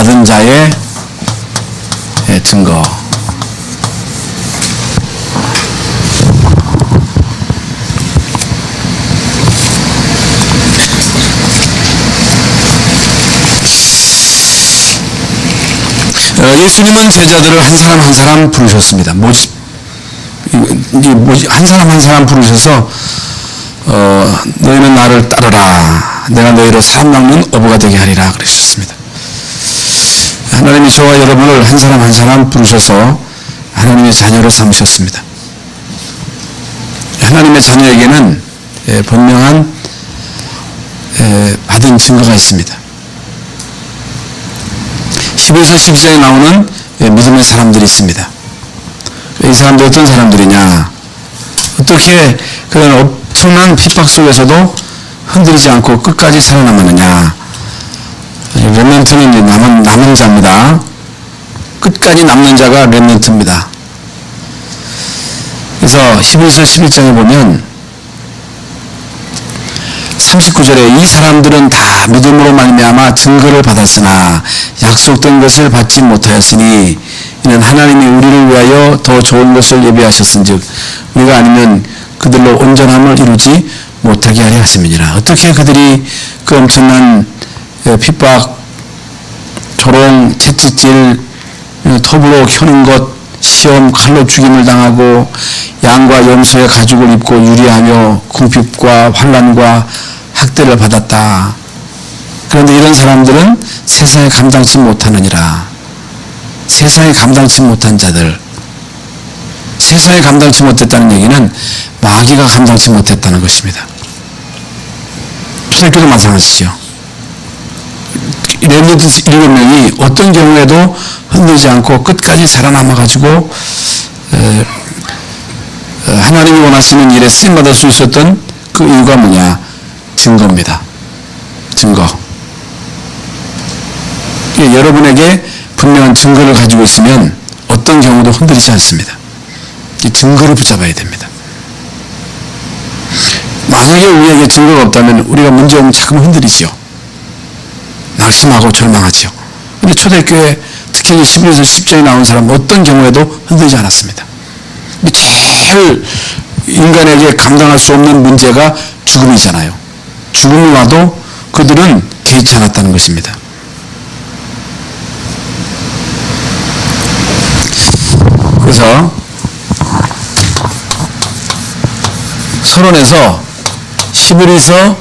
받은 자의 증거. 예수님은 제자들을 한 사람 한 사람 부르셨습니다. 한 사람 한 사람 부르셔서 너희는 나를 따르라. 내가 너희를 사람 낚는 어부가 되게 하리라 그러셨습니다. 하나님이 저와 여러분을 한 사람 한 사람 부르셔서 하나님의 자녀로 삼으셨습니다. 하나님의 자녀에게는 분명한 받은 증거가 있습니다. 11서 12장에 나오는 믿음의 사람들이 있습니다. 이 사람들 어떤 사람들이냐, 어떻게 그런 엄청난 핍박 속에서도 흔들리지 않고 끝까지 살아남았느냐. 렘넌트는 남은 자입니다. 끝까지 남는 자가 렘넌트입니다. 그래서 11서 11장에 보면 39절에 이 사람들은 다 믿음으로 말미암아 증거를 받았으나 약속된 것을 받지 못하였으니 이는 하나님이 우리를 위하여 더 좋은 것을 예비하셨은즉 우리가 아니면 그들로 온전함을 이루지 못하게 하려 하심이니라. 어떻게 그들이 그 엄청난 핍박, 조롱, 채찍질, 톱으로 켜는 것, 시험, 칼로 죽임을 당하고 양과 염소의 가죽을 입고 유리하며 궁핍과 환난과 학대를 받았다. 그런데 이런 사람들은 세상에 감당치 못하느니라. 세상에 감당치 못한 자들, 세상에 감당치 못했다는 얘기는 마귀가 감당치 못했다는 것입니다. 초대교도 마찬가지죠. 렘넌트 7명이 어떤 경우에도 흔들리지 않고 끝까지 살아남아가지고 하나님이 원하시는 일에 쓰임받을 수 있었던 그 이유가 뭐냐? 증거입니다. 증거. 여러분에게 분명한 증거를 가지고 있으면 어떤 경우도 흔들리지 않습니다. 이 증거를 붙잡아야 됩니다. 만약에 우리에게 증거가 없다면 우리가 문제 오면 자꾸 흔들리지요. 낙심하고 절망하지요. 그런데 초대교회 특히 11에서 10장에 나온 사람은 어떤 경우에도 흔들리지 않았습니다. 제일 인간에게 감당할 수 없는 문제가 죽음이잖아요. 죽음이 와도 그들은 개의치 않았다는 것입니다. 그래서 서론에서 11에서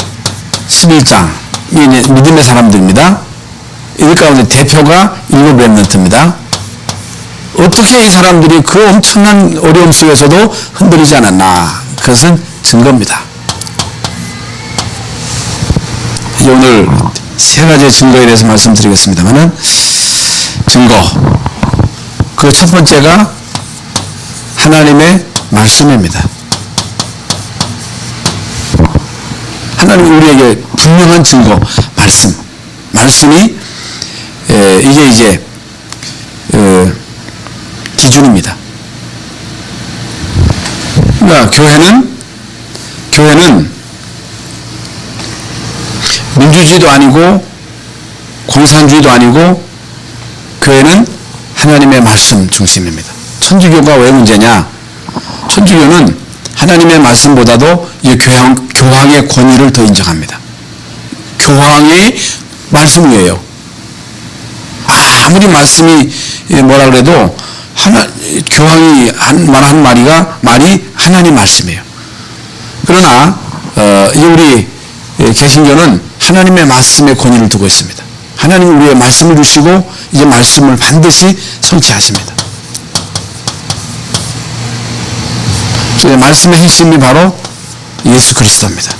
11장이 믿음의 사람들입니다. 이 가운데 대표가 7 렘넌트입니다. 어떻게 이 사람들이 그 엄청난 어려움 속에서도 흔들리지 않았나? 그것은 증거입니다. 이제 오늘 세 가지의 증거에 대해서 말씀드리겠습니다만은 증거. 그 첫 번째가 하나님의 말씀입니다. 하나님이 우리에게 분명한 증거, 말씀. 말씀이 이게 이제 기준입니다. 그러니까 교회는 민주주의도 아니고 공산주의도 아니고 교회는 하나님의 말씀 중심입니다. 천주교가 왜 문제냐? 천주교는 하나님의 말씀보다도 이 교황의 권위를 더 인정합니다. 교황의 말씀 위에요. 아무리 말씀이 뭐라 그래도 교황이 말한 말이 하나님 말씀이에요. 그러나 우리 개신교는 하나님의 말씀에 권위를 두고 있습니다. 하나님은 우리의 말씀을 주시고 이제 말씀을 반드시 성취하십니다. 말씀의 핵심이 바로 예수 그리스도입니다.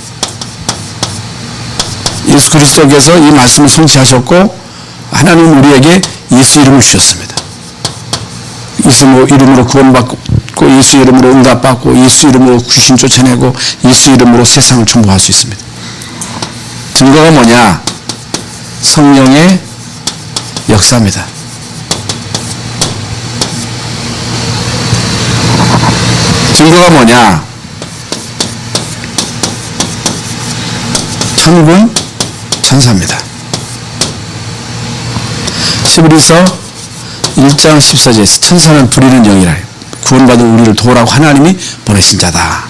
예수 그리스도께서 이 말씀을 성취하셨고 하나님은 우리에게 예수 이름을 주셨습니다. 예수 이름으로 구원받고 예수 이름으로 응답받고 예수 이름으로 귀신 쫓아내고 예수 이름으로 세상을 정복할 수 있습니다. 증거가 뭐냐? 성령의 역사입니다. 증거가 뭐냐? 천군 천사입니다. 히브리서 1장 14절에서 천사는 부리는 영이라 구원받은 우리를 도우라고 하나님이 보내신 자다.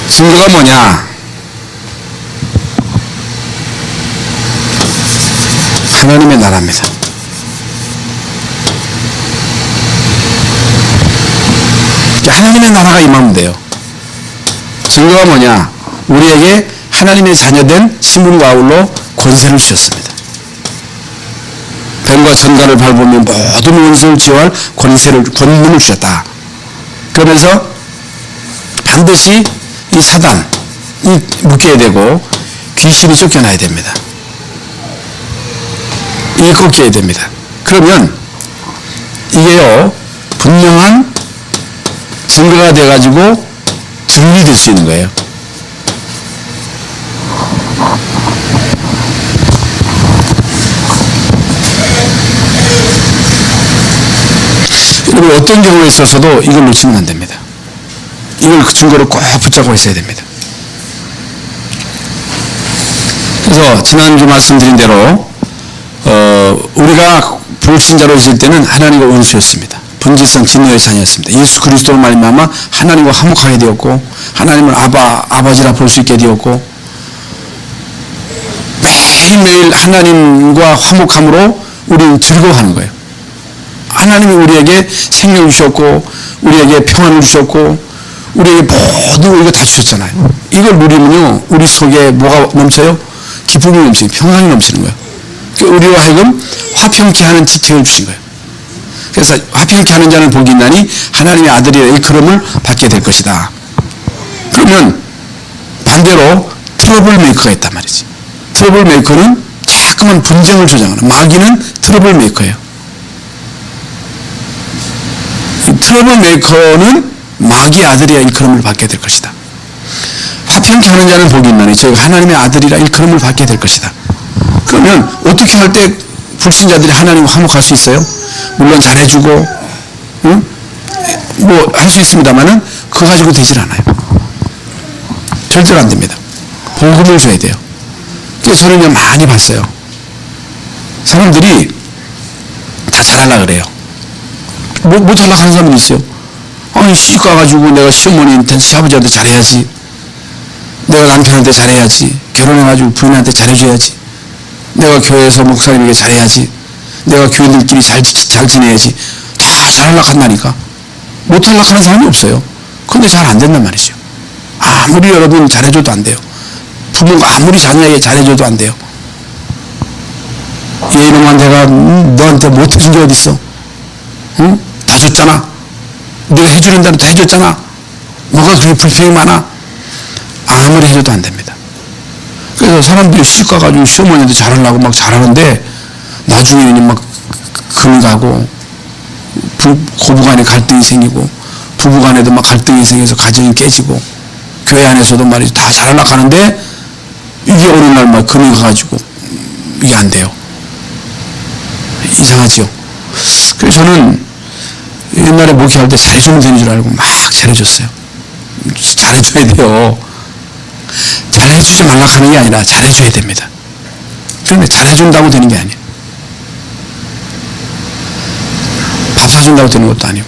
증거가 뭐냐? 하나님의 나라입니다. 하나님의 나라가 임하면 돼요. 증거가 뭐냐? 우리에게 하나님의 자녀된 신분과 아울러 권세를 주셨습니다. 뱀과 전갈을 밟으며 모든 원수를 제어할 권능을 주셨다. 그러면서 반드시 이 사단이 묶여야 되고 귀신이 쫓겨나야 됩니다. 이게 꺾여야 됩니다. 그러면 이게요 분명한 증거가 돼가지고 증인이 될 수 있는 거예요. 여러분 어떤 경우에 있어서도 이걸 놓치면 안 됩니다. 이걸 그 증거로 꼭 붙잡고 있어야 됩니다. 그래서 지난주 말씀드린 대로 우리가 불신자로 있을 때는 하나님과 원수였습니다. 본질상 진노의 자녀였습니다. 예수 그리스도로 말미암아 하나님과 화목하게 되었고 하나님을 아버지라 볼 수 있게 되었고 매일매일 하나님과 화목함으로 우리는 즐거워하는 거예요. 하나님이 우리에게 생명을 주셨고 우리에게 평안을 주셨고 우리에게 모든 우리가 다 주셨잖아요. 이걸 누리면요 우리 속에 뭐가 넘쳐요? 기쁨이 넘치고 평안이 넘치는 거예요. 우리와 하여금 화평케 하는 지책을 주신 거예요. 그래서 화평케 하는 자는 복이 있나니 하나님의 아들이라 일컬음을 받게 될 것이다. 그러면 반대로 트러블 메이커가 있단 말이지. 트러블 메이커는 자꾸만 분쟁을 조장하는, 마귀는 트러블 메이커예요. 트러블 메이커는 마귀의 아들이라 일컬음을 받게 될 것이다. 화평케 하는 자는 복이 있나니 저희가 하나님의 아들이라 일컬음을 받게 될 것이다. 그러면 어떻게 할 때 불신자들이 하나님과 화목할 수 있어요? 물론 잘해주고 뭐 할 수 있습니다만은 그거 가지고 되질 않아요. 절대로 안 됩니다. 복음을 줘야 돼요. 그래서 저는 많이 봤어요. 사람들이 다 잘하려고 그래요. 뭐 잘나가는 하는 사람이 있어요. 아니 시집 가가지고 내가 시어머니한테 시아버지한테 잘해야지, 내가 남편한테 잘해야지, 결혼해가지고 부인한테 잘해줘야지, 내가 교회에서 목사님에게 잘해야지, 내가 교인들끼리 잘 지내야지. 다 잘하려고 한다니까. 못하려고 하는 사람이 없어요. 근데 잘 안 된단 말이죠. 아무리 여러분 잘해줘도 안 돼요. 부모가 아무리 자녀에게 잘해줘도 안 돼요. 이놈아 내가 너한테 못해준 게 어딨어? 응? 다 줬잖아. 내가 해주는 대로 다 해줬잖아. 뭐가 그렇게 불평이 많아? 아무리 해줘도 안 됩니다. 그래서 사람들이 시집 가가지고 시어머니한테 잘하려고 막 잘하는데 나중에는 막 금이 가고 고부간에 갈등이 생기고 부부간에도 막 갈등이 생겨서 가정이 깨지고 교회 안에서도 말이죠. 다 잘하려고 하는데 이게 어느 날 막 금이 가가지고 이게 안 돼요. 이상하죠. 그래서 저는 옛날에 목회할 때 잘해주면 되는 줄 알고 막 잘해줬어요. 잘해줘야 돼요. 잘해주지 말라고 하는 게 아니라 잘해줘야 됩니다. 그런데 잘해준다고 되는 게 아니에요. 밥 사준다고 되는 것도 아니고,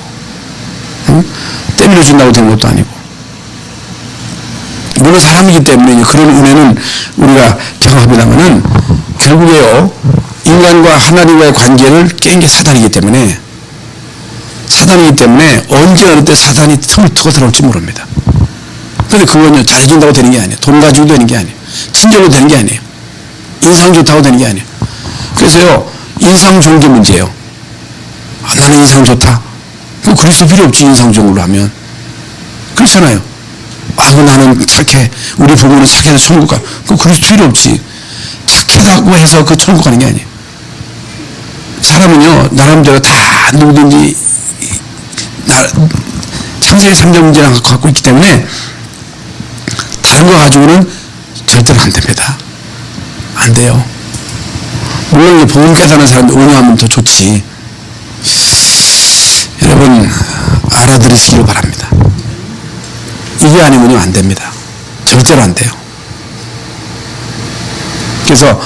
때밀어준다고 되는 것도 아니고. 물론 사람이기 때문에 그런 은혜는 우리가 경험합니다만은 결국에요, 인간과 하나님과의 관계를 깬 게 사단이기 때문에 언제 어느 때 사단이 틈을 트고 들어올지 모릅니다. 근데 그건요, 잘해준다고 되는 게 아니에요. 돈 가지고 되는 게 아니에요. 친절로 되는 게 아니에요. 인상 좋다고 되는 게 아니에요. 그래서요, 인상 좋은 게 문제예요. 나는 인상 좋다. 그리스도 필요 없지, 인상 좋은 걸로 하면. 그렇잖아요. 아이고, 나는 착해. 우리 부모는 착해서 천국 가. 그리스도 필요 없지. 착하다고 해서 그 천국 가는 게 아니에요. 사람은요, 나름대로 다 누구든지 창세기 3장 문제를 갖고 있기 때문에 다른 거 가지고는 절대로 안 됩니다. 안 돼요. 물론 복음 깨닫는 사람들 은혜하면 더 좋지. 여러분 알아들으시길 바랍니다. 이게 아니면요 안 됩니다. 절대로 안 돼요. 그래서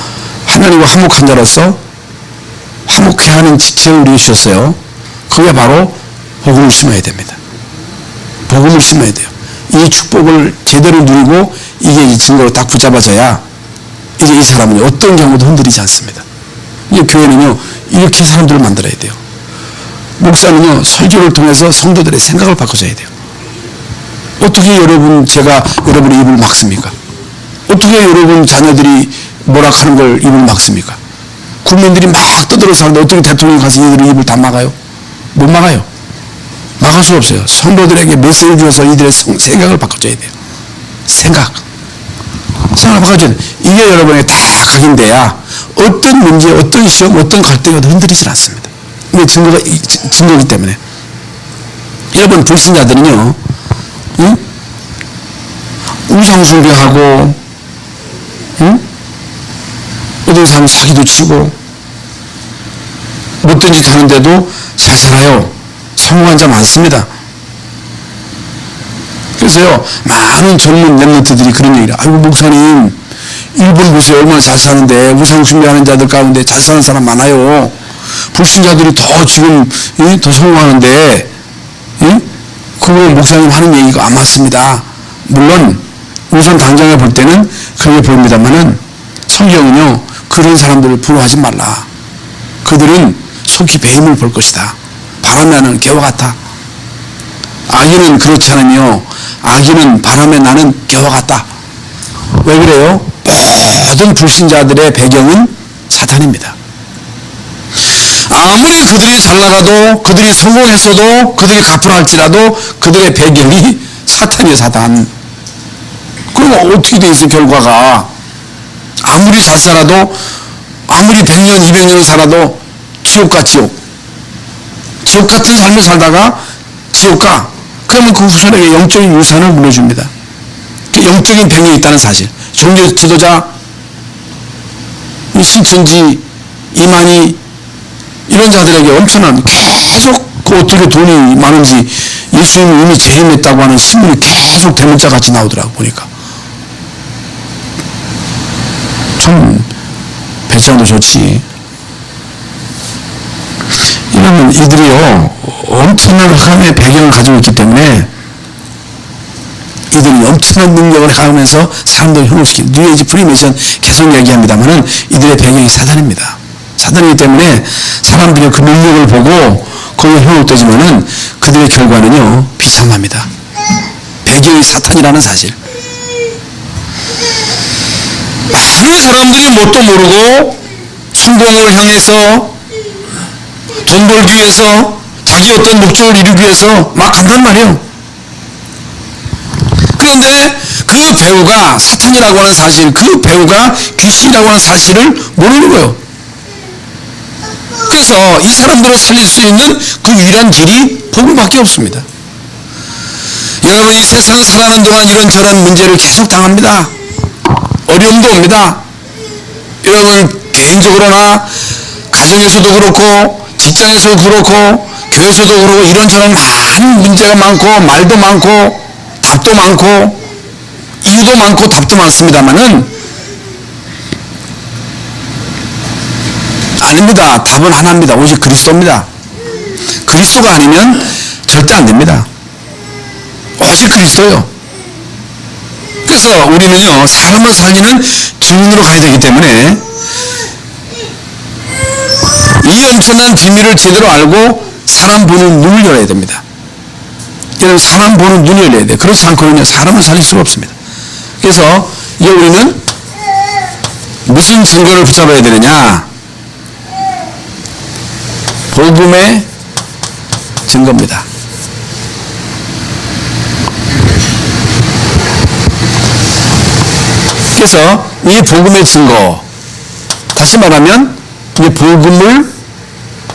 하나님과 화목한 자로서 화목해야 하는 지체를 우리에게 주셨어요. 그게 바로 복음을 심어야 됩니다. 복음을 심어야 돼요. 이 축복을 제대로 누리고 이게 이 증거로 딱 붙잡아져야 이제 이 사람은 어떤 경우도 흔들리지 않습니다. 이 교회는요 이렇게 사람들을 만들어야 돼요. 목사는요 설교를 통해서 성도들의 생각을 바꿔줘야 돼요. 어떻게 제가 여러분의 입을 막습니까? 어떻게 여러분 자녀들이 뭐라 하는 걸 입을 막습니까? 국민들이 막 떠들어서 하는데 어떻게 대통령이 가서 이들의 입을 다 막아요? 못 막아요. 막을 수 없어요. 성도들에게 메시지를 주어서 이들의 생각을 바꿔줘야 돼요. 생각을 바꿔줘야 돼요. 이게 여러분에게 다 각인돼야 어떤 문제, 어떤 시험, 어떤 갈등에도 흔들리지 않습니다. 이게 증거이기 때문에. 여러분 불신자들은요 응? 우상숭배하고 응? 어떤 사람은 사기도 치고 못된 짓 하는데도 잘 살아요. 성공한 자 많습니다. 그래서요 많은 젊은 랩런트들이 그런 얘기를 아이고 목사님 일본 보세요 얼마나 잘 사는데 우상숭배하는 자들 가운데 잘 사는 사람 많아요. 불신자들이 더 지금 더 성공하는데 그거 목사님 하는 얘기가 안 맞습니다. 물론 우선 당장에 볼 때는 그렇게 보입니다만은 성경은요 그런 사람들을 부러워하지 말라. 그들은 속히 배임을 볼 것이다. 바람에 나는 개와 같아. 악인은 그렇지 않으며 악인은 바람에 나는 개와 같다. 왜 그래요? 모든 불신자들의 배경은 사탄입니다. 아무리 그들이 잘 나가도 그들이 성공했어도 그들이 갚으라 할지라도 그들의 배경이 사탄이에요. 사탄. 그럼 어떻게 돼 있어 결과가. 아무리 잘 살아도 아무리 100년 200년 살아도 지옥과 지옥 같은 삶을 살다가 지옥가 그러면 그 후손에게 영적인 유산을 물려줍니다. 영적인 병이 있다는 사실. 종교 지도자 신천지 이만희 이런 자들에게 엄청난 계속 어떻게 돈이 많은지 예수님이 이미 재림했다고 하는 신문이 계속 대문자같이 나오더라고 보니까. 참 배짱도 좋지. 이러면 이들이요 엄청난 흑암의 배경을 가지고 있기 때문에 이들이 엄청난 능력을 행하면서 사람들을 현혹시키는 뉴에이지 프리메이션 계속 얘기합니다만은 이들의 배경이 사단입니다. 사단이기 때문에 사람들이 그 능력을 보고 거기에 현혹되지만은 그들의 결과는요 비참합니다. 배경이 사탄이라는 사실. 많은 사람들이 뭣도 모르고 성공을 향해서 돈 벌기 위해서 자기 어떤 목적을 이루기 위해서 막 간단 말이에요. 그런데 그 배우가 사탄이라고 하는 사실, 그 배우가 귀신이라고 하는 사실을 모르는 거예요. 그래서 이 사람들을 살릴 수 있는 그 유일한 길이 복음밖에 없습니다. 여러분 이 세상을 살아가는 동안 이런저런 문제를 계속 당합니다. 어려움도 옵니다. 여러분 개인적으로나 가정에서도 그렇고 직장에서도 그렇고 교회에서도 그렇고 이런저런 많은 문제가 많고 말도 많고 답도 많고 이유도 많고 답도 많습니다만은 아닙니다. 답은 하나입니다. 오직 그리스도입니다. 그리스도가 아니면 절대 안 됩니다. 오직 그리스도요. 그래서 우리는요 사람을 살리는 증인으로 가야 되기 때문에 이 엄청난 비밀을 제대로 알고 사람 보는 눈을 열어야 됩니다. 여러분 사람 보는 눈을 열어야 돼요. 그렇지 않고는 사람을 살릴 수가 없습니다. 그래서 이제 우리는 무슨 증거를 붙잡아야 되느냐? 복음의 증거입니다. 그래서 이 복음의 증거, 다시 말하면 이 복음을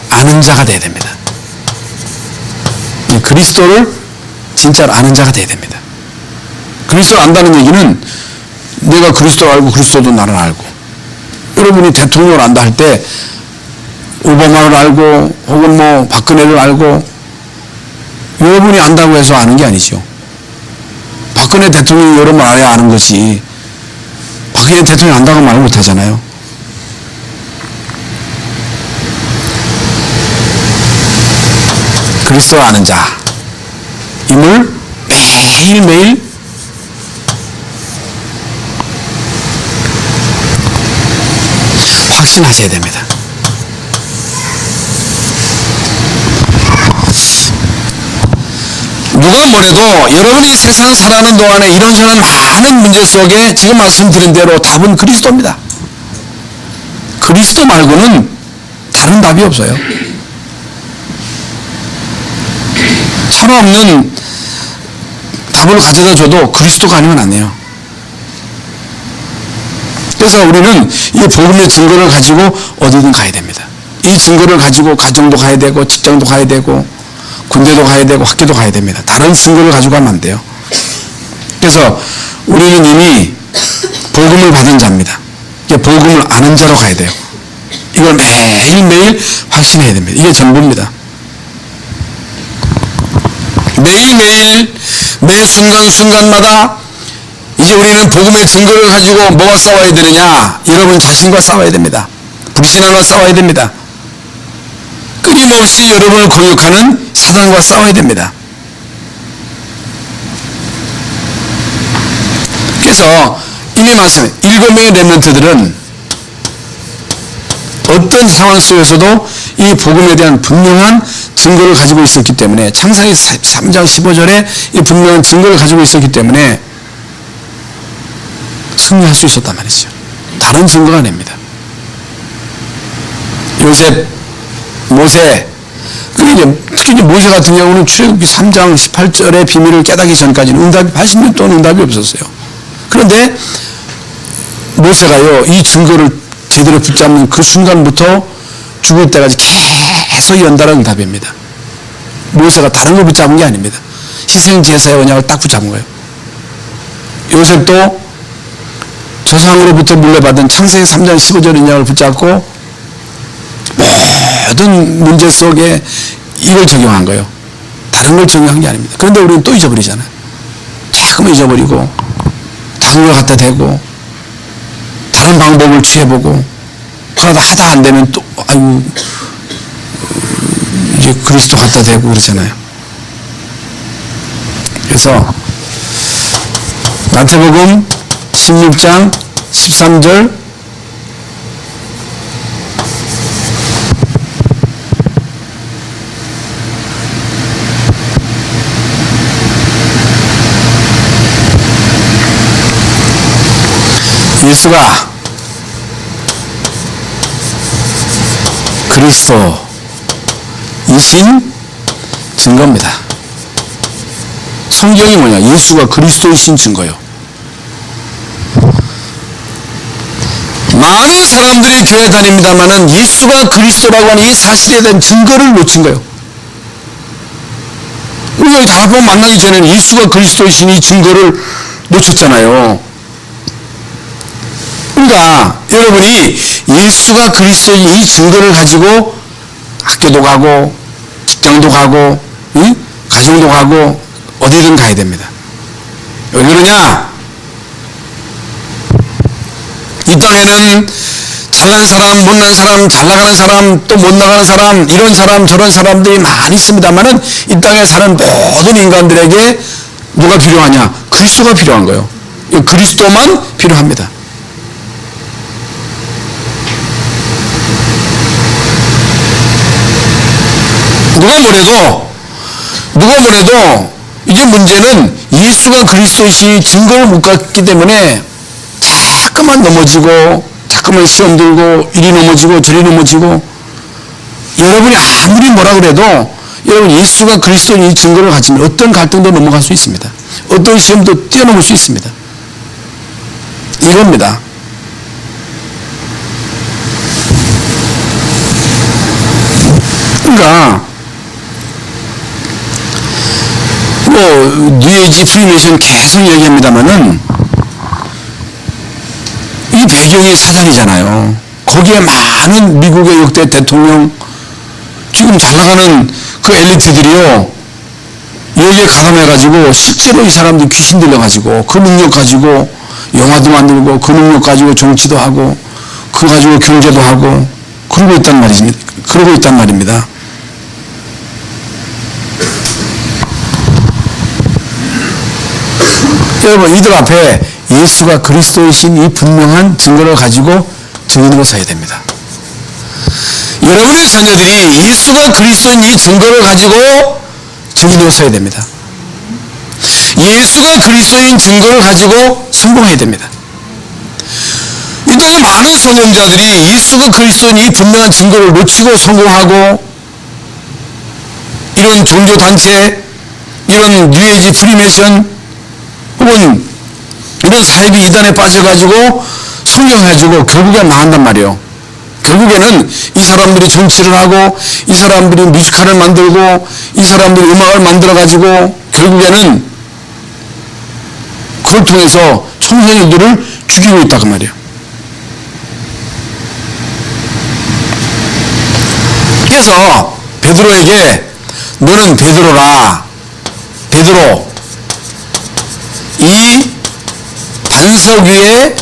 아는 자가 되어야 됩니다. 이 그리스도를 진짜로 아는 자가 되어야 됩니다. 그리스도를 안다는 얘기는 내가 그리스도를 알고 그리스도도 나를 알고, 여러분이 대통령을 안다 할 때 오바마를 알고 혹은 뭐 박근혜를 알고 여러분이 안다고 해서 아는 게 아니죠. 박근혜 대통령이 여러분 알아야 아는 것이 박근혜 대통령이 안다고 말 못하잖아요. 그리스도 아는 자임을 매일매일 확신하셔야 됩니다. 누가 뭐래도 여러분이 세상 살아가는 동안에 이런저런 많은 문제 속에 지금 말씀드린 대로 답은 그리스도입니다. 그리스도 말고는 다른 답이 없어요. 살아없는 답을 가져다 줘도 그리스도가 아니면 안 돼요. 그래서 우리는 이 복음의 증거를 가지고 어디든 가야 됩니다. 이 증거를 가지고 가정도 가야 되고 직장도 가야 되고 군대도 가야 되고 학교도 가야 됩니다. 다른 증거를 가지고 가면 안 돼요. 그래서 우리는 이미 복음을 받은 자입니다. 복음을 아는 자로 가야 돼요. 이걸 매일매일 확신해야 됩니다. 이게 전부입니다. 매일매일 매 순간순간마다 이제 우리는 복음의 증거를 가지고 뭐가 싸워야 되느냐? 여러분 자신과 싸워야 됩니다. 불신앙과 싸워야 됩니다. 끊임없이 여러분을 공격하는 사단과 싸워야 됩니다. 그래서 이미 말씀해 7명의 렘넌트들은 어떤 상황 속에서도 이 복음에 대한 분명한 증거를 가지고 있었기 때문에 창세기 3장 15절에 이 분명한 증거를 가지고 있었기 때문에 승리할 수 있었단 말이죠. 다른 증거가 아닙니다. 요셉, 모세, 특히 이제 모세 같은 경우는 출애굽기 3장 18절의 비밀을 깨닫기 전까지는 응답이 80년 동안 응답이 없었어요. 그런데 모세가요 이 증거를 제대로 붙잡는 그 순간부터 죽을 때까지 계속 연달아 응답입니다. 모세가 다른 걸 붙잡은 게 아닙니다. 희생제사의 언약을 딱 붙잡은 거예요. 요셉도 조상으로부터 물려받은 창세기 3장 15절 언약을 붙잡고 모든 문제 속에 이걸 적용한 거예요. 다른 걸 적용한 게 아닙니다. 그런데 우리는 또 잊어버리잖아요. 자꾸만 잊어버리고 다른 걸 갖다 대고 다른 방법을 취해보고 그러다 하다 안 되면 또 아유 이제 그리스도 갖다 대고 그러잖아요. 그래서 마태복음 16장 13절 예수가 그리스도이신 증거입니다. 성경이 뭐냐? 예수가 그리스도이신 증거요. 많은 사람들이 교회 다닙니다만은 예수가 그리스도라고 하는 이 사실에 대한 증거를 놓친 거예요. 우리가 다른 번 만나기 전에는 예수가 그리스도이신 이 증거를 놓쳤잖아요. 그러니까 여러분이 예수가 그리스도인 이 증거를 가지고 학교도 가고 직장도 가고 가정도 가고 어디든 가야 됩니다. 왜 그러냐? 이 땅에는 잘난 사람, 못난 사람, 잘 나가는 사람, 또 못 나가는 사람, 이런 사람 저런 사람들이 많이 있습니다만은 이 땅에 사는 모든 인간들에게 누가 필요하냐? 그리스도가 필요한 거예요. 그리스도만 필요합니다. 누가 뭐래도 이제 문제는 예수가 그리스도이신 증거를 못 갖기 때문에 자꾸만 넘어지고 자꾸만 시험 들고 이리 넘어지고 저리 넘어지고 여러분이 아무리 뭐라 그래도 여러분 예수가 그리스도인 이 증거를 가지면 어떤 갈등도 넘어갈 수 있습니다. 어떤 시험도 뛰어넘을 수 있습니다. 이겁니다. 그러니까 뉴에이지 프리메이션 계속 얘기합니다만은 이 배경이 사단이잖아요. 거기에 많은 미국의 역대 대통령 지금 잘 나가는 그 엘리트들이요 여기에 가담해가지고 실제로 이 사람들이 귀신 들려가지고 그 능력 가지고 영화도 만들고 그 능력 가지고 정치도 하고 그거 가지고 경제도 하고 그러고 있단 말입니다. 여러분, 이들 앞에 예수가 그리스도이신 이 분명한 증거를 가지고 증인으로 서야 됩니다. 여러분의 자녀들이 예수가 그리스도인 이 증거를 가지고 증인으로 서야 됩니다. 예수가 그리스도인 증거를 가지고 성공해야 됩니다. 이 땅에 많은 선영자들이 예수가 그리스도인 이 분명한 증거를 놓치고 성공하고 이런 종교단체, 이런 뉴에이지 프리메이션 혹은 이런 사이비 이단에 빠져가지고 성공해가지고 결국에 망한단 말이에요. 결국에는 이 사람들이 정치를 하고 이 사람들이 뮤지컬을 만들고 이 사람들이 음악을 만들어가지고 결국에는 그걸 통해서 청소년들을 죽이고 있다고 말이에요. 그래서 베드로에게 너는 베드로라. 베드로, 이 반석 위에,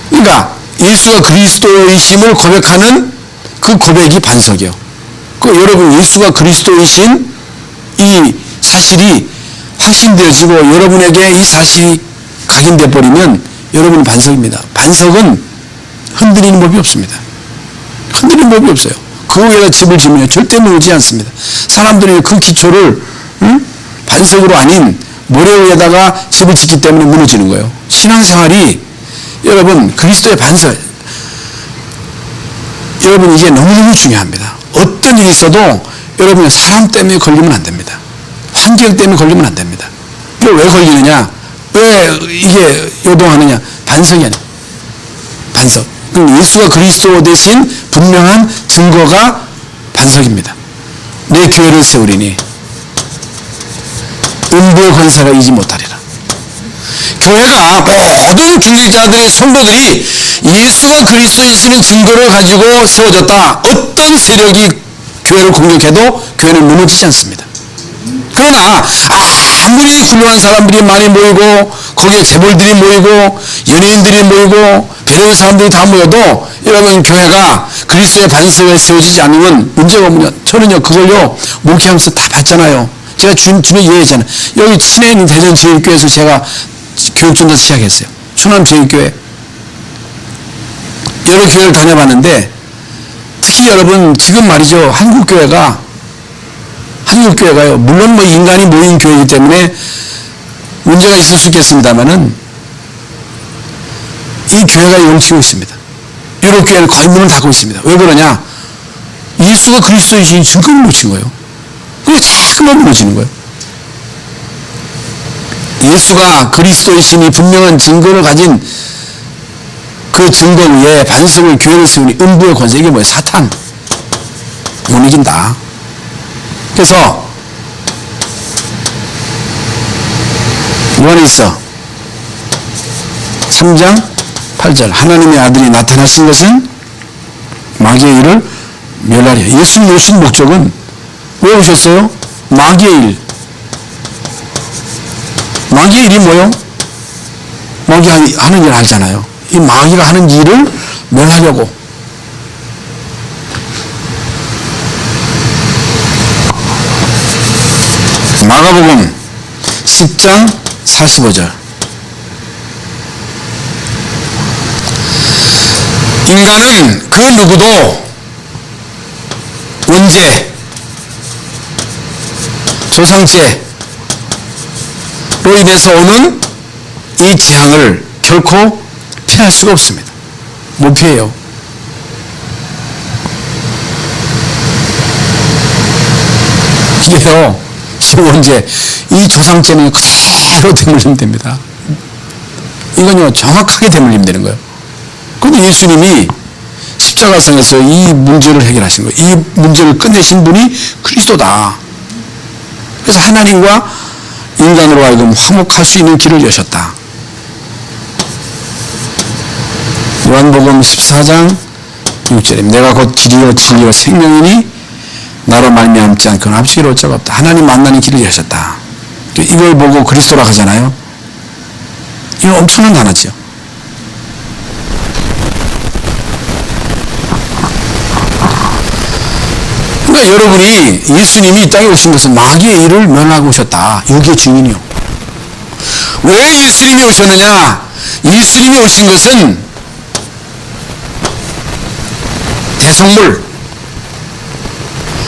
그러니까 예수가 그리스도이심을 고백하는 그 고백이 반석이요. 그 여러분 예수가 그리스도이신 이 사실이 확신되어지고 여러분에게 이 사실이 각인되어 버리면 여러분은 반석입니다. 반석은 흔들리는 법이 없습니다. 흔들리는 법이 없어요. 그 위에다 집을 지으면 절대 무너지지 않습니다. 사람들이 그 기초를 반석으로 아닌 모래 위에다가 집을 짓기 때문에 무너지는 거예요. 신앙생활이 여러분 그리스도의 반석, 여러분 이게 너무너무 중요합니다. 어떤 일이 있어도 여러분이 사람 때문에 걸리면 안 됩니다. 환경 때문에 걸리면 안 됩니다. 이게 왜 걸리느냐, 왜 이게 요동하느냐, 반석이 아니에요. 반석. 예수가 그리스도 대신 분명한 증거가 반석입니다. 내 교회를 세우리니 음부의 권세가 이기지 못하리라. 교회가 모든 중직자들의 성도들이 예수가 그리스도이시는 증거를 가지고 세워졌다. 어떤 세력이 교회를 공격해도 교회는 무너지지 않습니다. 그러나 아무리 훌륭한 사람들이 많이 모이고 거기에 재벌들이 모이고 연예인들이 모이고 배려의 사람들이 다 모여도 여러분 교회가 그리스도의 반석에 세워지지 않으면 문제가 없냐. 저는요 그걸요 목회하면서 다 봤잖아요. 제가 주변에 얘기했잖아요. 여기 친해 있는 대전제일교회에서 제가 교육전도 시작했어요. 충남제일교회. 여러 교회를 다녀봤는데 특히 여러분 지금 말이죠. 한국교회가요 물론 뭐 인간이 모인 교회이기 때문에 문제가 있을 수 있겠습니다만은 이 교회가 용치고 있습니다. 유럽 교회는 거의 문을 닫고 있습니다. 왜 그러냐? 예수가 그리스도이신 증거를 놓친 거예요. 그게 자꾸만 무너지는 거예요. 예수가 그리스도이신 이 분명한 증거를 가진 그 증거 위에 반석을 교회를 세우니 음부의 권세, 이게 뭐예요? 사탄. 못 이긴다. 그래서 요한일서 3장 8절 하나님의 아들이 나타나신 것은 마귀의 일을 멸하려. 예수님 오신 목적은 왜 오셨어요? 마귀의 일. 마귀의 일이 뭐예요? 마귀가 하는 일 알잖아요. 이 마귀가 하는 일을 멸하려고. 마가복음 10장 45절. 인간은 그 누구도 원죄, 조상죄로 인해서 오는 이 재앙을 결코 피할 수가 없습니다. 못 피해요. 이게요, 이 원죄, 이 조상죄는 그대로 되물리면 됩니다. 이건요, 정확하게 되물리면 되는 거예요. 그런데 예수님이 십자가상에서 이 문제를 해결하신 거예요. 이 문제를 끝내신 분이 그리스도다. 그래서 하나님과 인간으로 하여금 화목할 수 있는 길을 여셨다. 요한복음 14장 6절에 내가 곧 길이요 진리요 생명이니 나 나로 말미암지 않고는 합치기로 어쩌가 없다. 하나님 만나는 길을 여셨다. 이걸 보고 그리스도라 하잖아요. 이건 엄청난 단어죠. 그러니까 여러분이 예수님이 이 땅에 오신 것은 마귀의 일을 면하고 오셨다. 여기에 주인이요. 왜 예수님이 오셨느냐? 예수님이 오신 것은 대속물,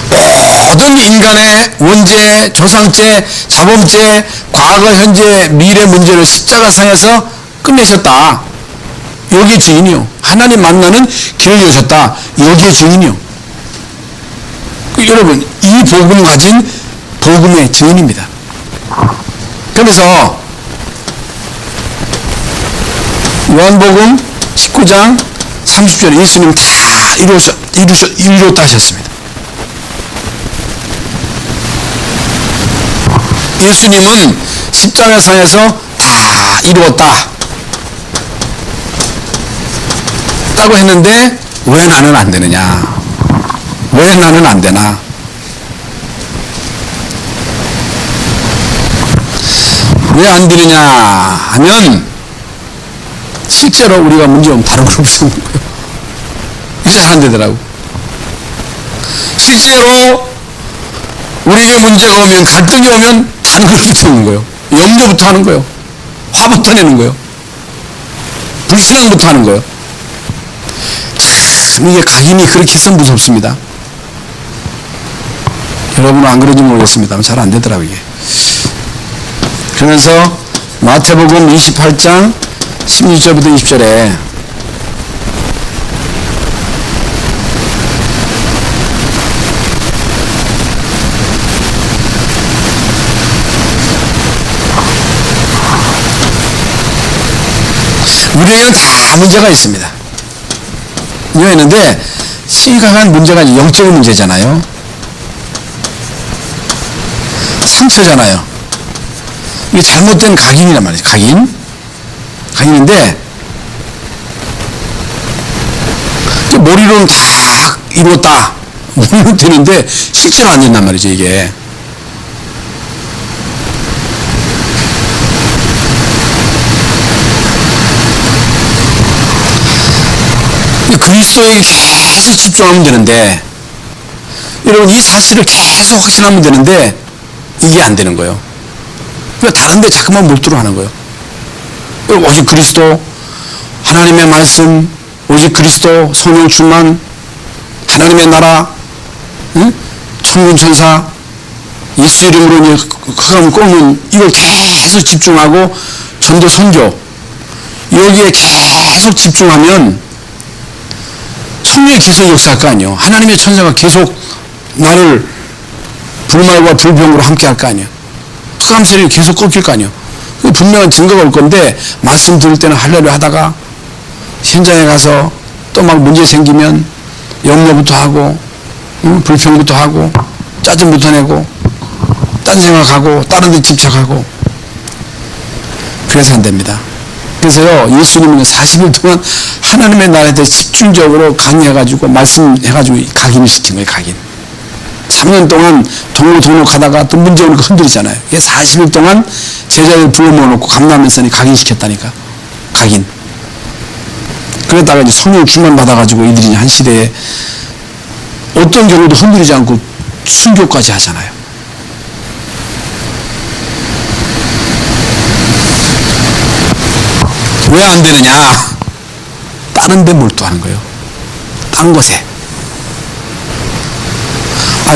모든 인간의 원죄, 조상죄, 자범죄, 과거, 현재, 미래 문제를 십자가상에서 끝내셨다. 여기에 주인이요. 하나님 만나는 길을 여셨다. 여기에 주인이요. 여러분, 이 복음 가진 복음의 증인입니다. 그래서 요한복음 19장 30절에 예수님 다 이루었다 하셨습니다. 예수님은 십자가상에서 다 이루었다 라고 했는데 왜 나는 안 되느냐? 왜 나는 안 되나? 왜 안 되느냐 하면 실제로 우리가 문제 오면 다른 걸 무서운 거예요. 이게 잘 안 되더라고. 실제로 우리에게 문제가 오면, 갈등이 오면 다른 걸 붙이는 거예요. 염려부터 하는 거예요. 화부터 내는 거예요. 불신앙부터 하는 거예요. 참 이게 각인이 그렇게 해서 무섭습니다. 여러분은 안 그런지 모르겠습니다만 잘 안 되더라고요. 이게. 그러면서 마태복음 28장 16절부터 20절에 우리에게는 다 문제가 있습니다. 문제가 있는데 심각한 문제가 영적인 문제잖아요. 상처잖아요. 이게 잘못된 각인이란 말이죠. 각인인데 머리로는 다 이루었다. 머리로는 되는데 실제로 안 된단 말이죠. 이게. 그리스도에게 계속 집중하면 되는데, 여러분 이 사실을 계속 확신하면 되는데 이게 안 되는 거예요. 그러니까 다른 데 자꾸만 몰두를 하는 거예요. 오직 그리스도, 하나님의 말씀, 오직 그리스도, 성령 충만, 하나님의 나라, 응? 천군 천사, 예수 이름으로 흑암 꺾는, 이걸 계속 집중하고 전도 선교, 여기에 계속 집중하면 성령이 계속 역사할 거 아니에요. 하나님의 천사가 계속 나를 불말과 불병으로 함께 할 거 아니에요. 흑암세력이 계속 꺾일 거 아니에요. 분명한 증거가 올 건데, 말씀 들을 때는 할렐루야 하다가 현장에 가서 또 막 문제 생기면 염려부터 하고, 불평부터 하고, 짜증부터 내고, 딴 생각하고, 다른 데 집착하고. 그래서 안 됩니다. 그래서요, 예수님은 40일 동안 하나님의 나라에 대해 집중적으로 강의해가지고 말씀해가지고 각인을 시킨 거예요. 각인. 3년 동안 동록하다가 또 문제 오니까 흔들리잖아요. 이게 40일 동안 제자들 불러 모아놓고 감람면선이 각인시켰다니까. 각인. 그러다가 이제 성령 충만 받아가지고 이들이 한 시대에 어떤 경우도 흔들리지 않고 순교까지 하잖아요. 왜 안 되느냐? 다른 데 몰두하는 거예요. 딴 것에.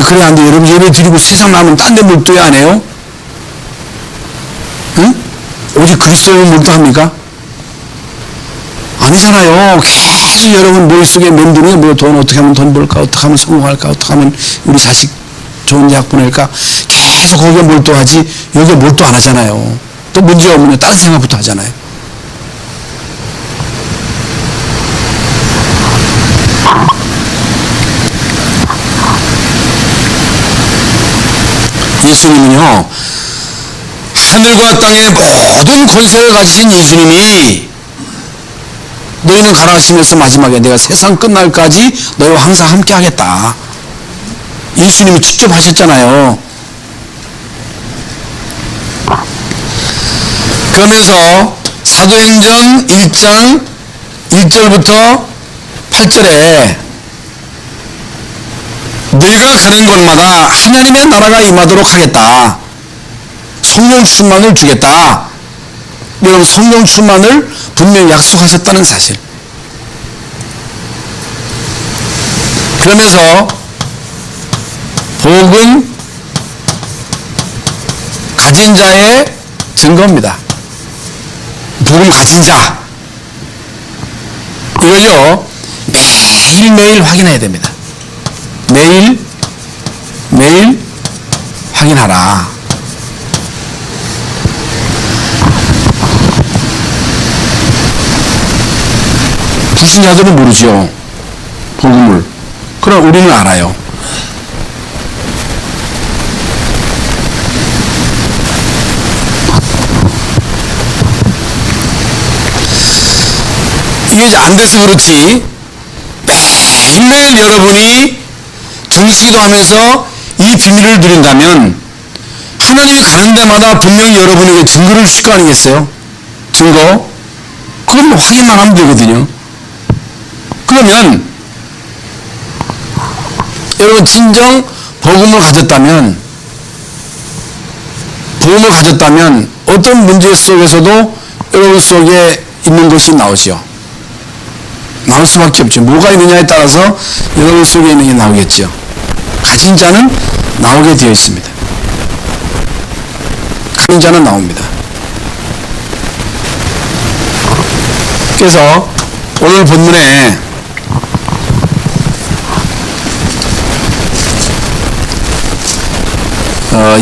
그래 안 돼. 여러분 예배 드리고 세상 나면 딴 데 몰두해 안 해요? 응? 오직 그리스도에 몰두합니까? 아니잖아요. 계속 여러분 머릿속에 맴도는 뭐 돈 어떻게 하면 돈 벌까? 어떻게 하면 성공할까? 어떻게 하면 우리 자식 좋은 대학 보낼까? 계속 거기에 몰두하지 여기에 몰두 안 하잖아요. 또 문제 오면 다른 생각부터 하잖아요. 예수님은요, 하늘과 땅의 모든 권세를 가지신 예수님이 너희는 가라 하시면서 마지막에 내가 세상 끝날까지 너희와 항상 함께 하겠다. 예수님이 직접 하셨잖아요. 그러면서 사도행전 1장 1절부터 8절에 너희가 가는 곳마다 하나님의 나라가 임하도록 하겠다. 성령 충만을 주겠다. 여러분, 성령 충만을 분명히 약속하셨다는 사실. 그러면서 복음 가진 자의 증거입니다. 복음 가진 자. 이걸요, 매일매일 확인해야 됩니다. 매일 확인하라. 불신자들은 모르죠, 복음을. 그럼 우리는 알아요. 이게 안 돼서 그렇지, 매일매일 여러분이 정식기도 하면서 이 비밀을 누린다면 하나님이 가는 데마다 분명히 여러분에게 증거를 주실 거 아니겠어요? 증거. 그럼 확인만 하면 되거든요. 그러면 여러분 진정 복음을 가졌다면 어떤 문제 속에서도 여러분 속에 있는 것이 나오죠. 나올 수밖에 없죠. 뭐가 있느냐에 따라서 여러분 속에 있는 게 나오겠죠. 가진 자는 나오게 되어 있습니다. 가진 자는 나옵니다. 그래서 오늘 본문에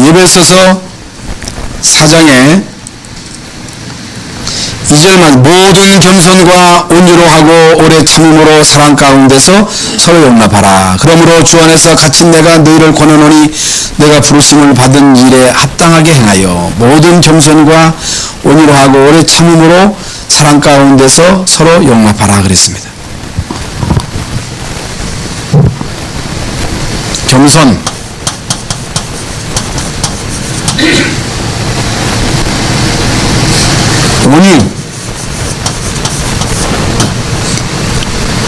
에베소서 4장에 2절만 모든 겸손과 온유로 하고 오래 참음으로 사랑 가운데서 서로 용납하라. 그러므로 주 안에서 갇힌 내가 너희를 권하노니 내가 부르심을 받은 일에 합당하게 행하여 모든 겸손과 온유로 하고 오래 참음으로 사랑 가운데서 서로 용납하라 그랬습니다. 겸손, 온유,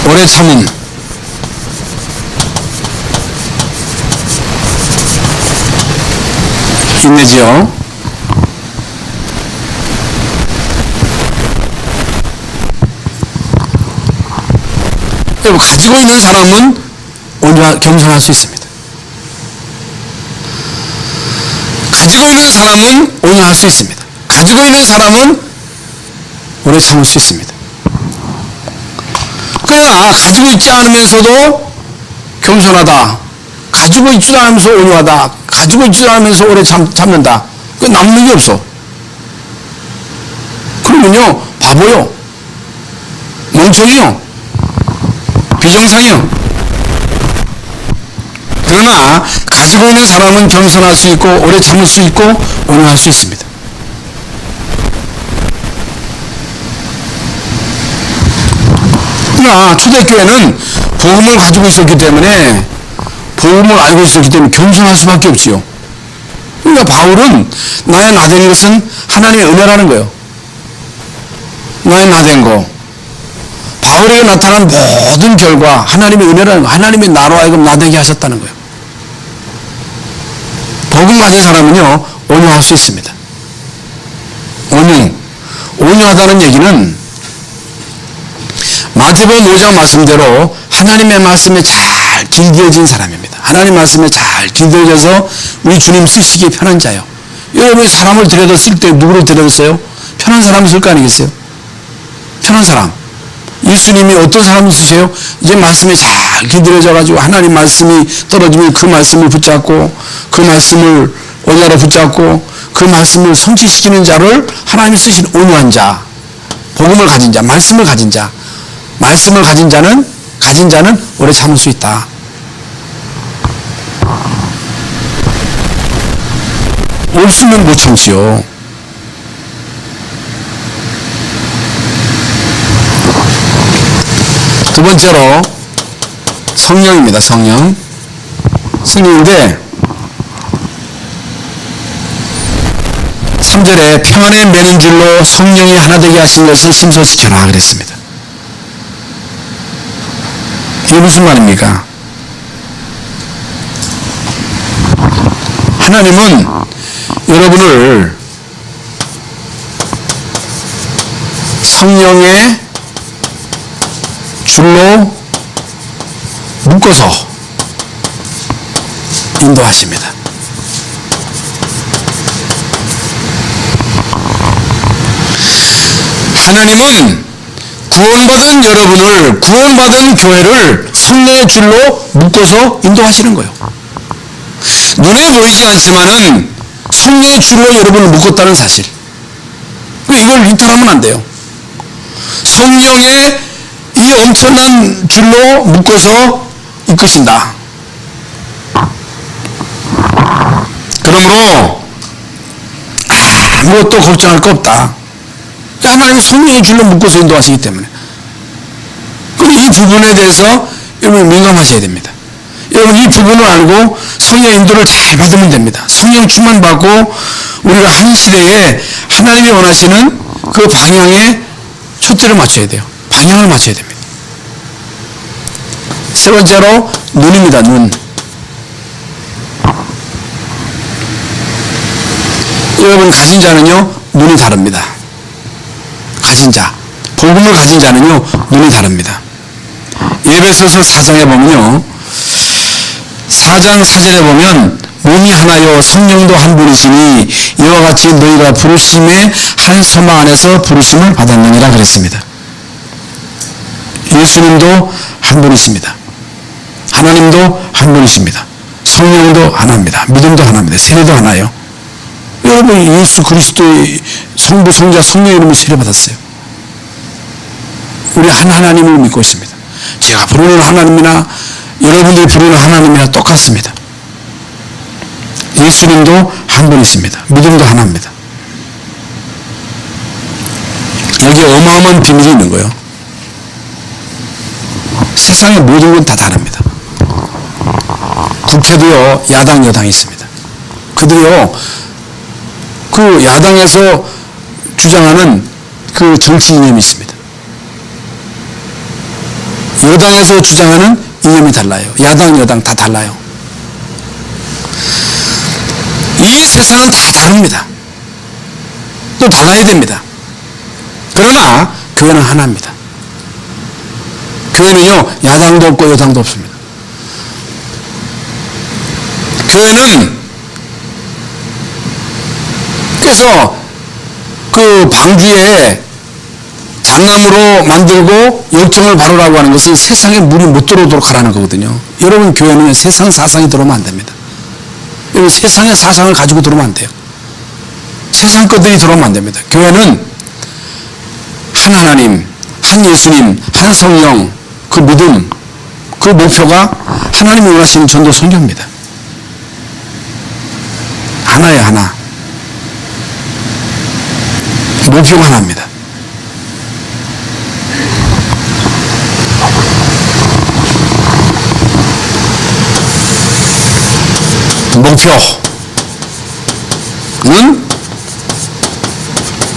오래 참음, 인내지요. 여러분, 가지고 있는 사람은 겸손할 수 있습니다. 가지고 있는 사람은 온유할 수 있습니다. 가지고 있는 사람은 오래 참을 수 있습니다. 그러나 가지고 있지 않으면서도 겸손하다, 가지고 있지도 않으면서 온유하다, 가지고 있지도 않으면서 오래 참는다, 그 남는 게 없어. 그러면요, 바보요, 멍청이요, 비정상이요. 그러나 가지고 있는 사람은 겸손할 수 있고 오래 참을 수 있고 온유할 수 있습니다. 그러나 초대교회는 복음을 가지고 있었기 때문에, 복음을 알고 있었기 때문에 겸손할 수밖에 없지요. 그러니까 바울은 나의 나된 것은 하나님의 은혜라는 거예요. 나의 나된 거, 바울에게 나타난 모든 결과 하나님의 은혜라는 거, 하나님의 나로 하여금 나되게 하셨다는 거예요. 복음 가진 사람은요, 온유할 수 있습니다. 온유하다는 얘기는 마태복음 5장 말씀대로 하나님의 말씀에 잘 길들여진 사람입니다. 하나님 말씀에 잘 길들여져서 우리 주님 쓰시기 편한 자요. 여러분이 사람을 데려다 쓸 때 누구를 데려다써요? 편한 사람을 쓸 거 아니겠어요? 편한 사람. 예수님이 어떤 사람을 쓰세요? 이제 말씀에 잘 길들여져가지고 하나님 말씀이 떨어지면 그 말씀을 붙잡고, 그 말씀을 언어로 붙잡고, 그 말씀을 성취시키는 자를 하나님이 쓰신 온유한 자, 복음을 가진 자, 말씀을 가진 자. 말씀을 가진 자는 오래 참을 수 있다. 없으면 못 참지요. 두 번째로 성령입니다. 성령. 성경인데 3절에 평안에 매는 줄로 성령이 하나 되게 하신 것을 힘써 지켜라 그랬습니다. 이게 무슨 말입니까? 하나님은 여러분을 성령의 줄로 묶어서 인도하십니다. 하나님은 구원받은 여러분을, 구원받은 교회를 성령의 줄로 묶어서 인도하시는 거예요. 눈에 보이지 않지만은 성령의 줄로 여러분을 묶었다는 사실. 이걸 이탈하면 안 돼요. 성령의 이 엄청난 줄로 묶어서 이끄신다. 그러므로 아무것도 걱정할 거 없다. 하나님이 성령의 줄로 묶어서 인도하시기 때문에. 그럼 이 부분에 대해서 여러분 민감하셔야 됩니다. 여러분 이 부분을 알고 성령의 인도를 잘 받으면 됩니다. 성령 충만 받고 우리가 한 시대에 하나님이 원하시는 그 방향에 초점을 맞춰야 돼요. 방향을 맞춰야 됩니다. 세 번째로 눈입니다. 눈. 여러분 가진 자는요 눈이 다릅니다. 가진 자, 복음을 가진 자는요 눈이 다릅니다. 에베소서 4장에 보면요 4장 4절에 보면 몸이 하나요 성령도 한 분이시니 이와 같이 너희가 부르심의 한 소망 안에서 부르심을 받았느니라 그랬습니다. 예수님도 한 분이십니다. 하나님도 한 분이십니다. 성령도 하나입니다. 믿음도 하나입니다. 세례도 하나요. 여러분 예수 그리스도의 성부, 성자, 성령 이름을 세례받았어요. 우리 한 하나님을 믿고 있습니다. 제가 부르는 하나님이나 여러분들이 부르는 하나님이나 똑같습니다. 예수님도 한 분이십니다. 믿음도 하나입니다. 여기 어마어마한 비밀이 있는 거예요. 세상의 모든 건 다 다릅니다. 국회도요 야당 여당이 있습니다. 그들이요 그 야당에서 주장하는 그 정치 이념이 있습니다. 여당에서 주장하는 이념이 달라요. 야당 여당 다 달라요. 이 세상은 다 다릅니다. 또 달라야 됩니다. 그러나 교회는 하나입니다. 교회는요 야당도 없고 여당도 없습니다. 교회는 그래서 그 방주에 잣나무로 만들고 역청을 바르라고 하는 것은 세상에 물이 못 들어오도록 하라는 거거든요. 여러분 교회는 세상 사상이 들어오면 안 됩니다. 여러분 세상의 사상을 가지고 들어오면 안 돼요. 세상 것들이 들어오면 안 됩니다. 교회는 한 하나님, 한 예수님, 한 성령, 그 믿음, 그 목표가 하나님이 원하시는 전도 선교입니다. 하나예요, 하나. 목표가 하나입니다. 목표는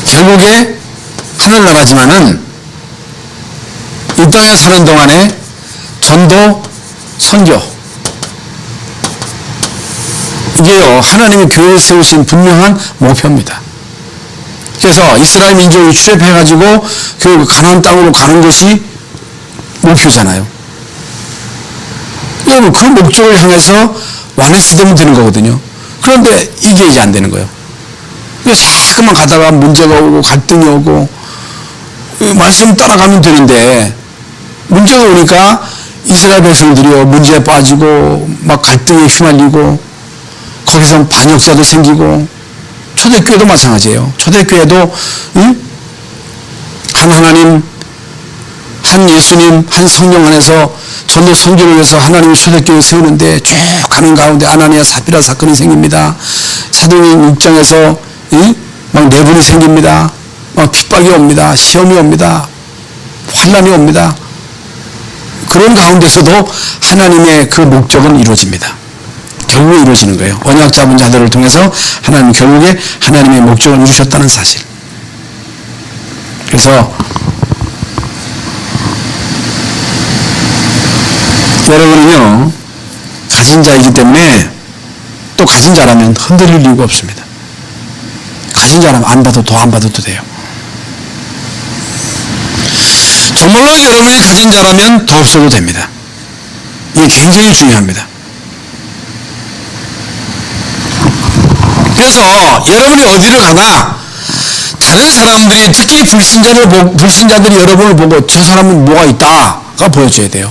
결국에 하늘나라지만은 이 땅에 사는 동안에 전도, 선교 이게요 하나님이 교회에 세우신 분명한 목표입니다. 그래서 이스라엘 민족이 출애굽해가지고 그 가나안 땅으로 가는 것이 목표잖아요. 여러분 그 목적을 향해서 완의 시대면 되는 거거든요. 그런데 이게 이제 안 되는 거예요. 자꾸만 가다가 문제가 오고 갈등이 오고 말씀 따라가면 되는데 문제가 오니까 이스라엘 백성들이요 문제에 빠지고 막 갈등에 휘말리고 거기서 반역자도 생기고 초대교회도 마찬가지예요. 초대교회도 한 하나님, 한 예수님, 한 성령 안에서 전도 선교를 위해서 하나님이 초대교회를 세우는데 쭉 가는 가운데 아나니아 사피라 사건이 생깁니다. 사도행 6장에서 막 내분이 생깁니다. 막 핍박이 옵니다. 시험이 옵니다. 환난이 옵니다. 그런 가운데서도 하나님의 그 목적은 이루어집니다. 결국에 이루어지는 거예요. 언약 잡은 자들을 통해서 하나님 결국에 하나님의 목적을 이루셨다는 사실. 그래서 여러분은요 가진 자이기 때문에 또 가진 자라면 흔들릴 이유가 없습니다. 가진 자라면 안 받아도 더 안 받아도 돼요. 정말로 여러분이 가진 자라면 더 없어도 됩니다. 이게 굉장히 중요합니다. 그래서 여러분이 어디를 가나 다른 사람들이 특히 불신자들이 여러분을 보고 저 사람은 뭐가 있다가 보여줘야 돼요.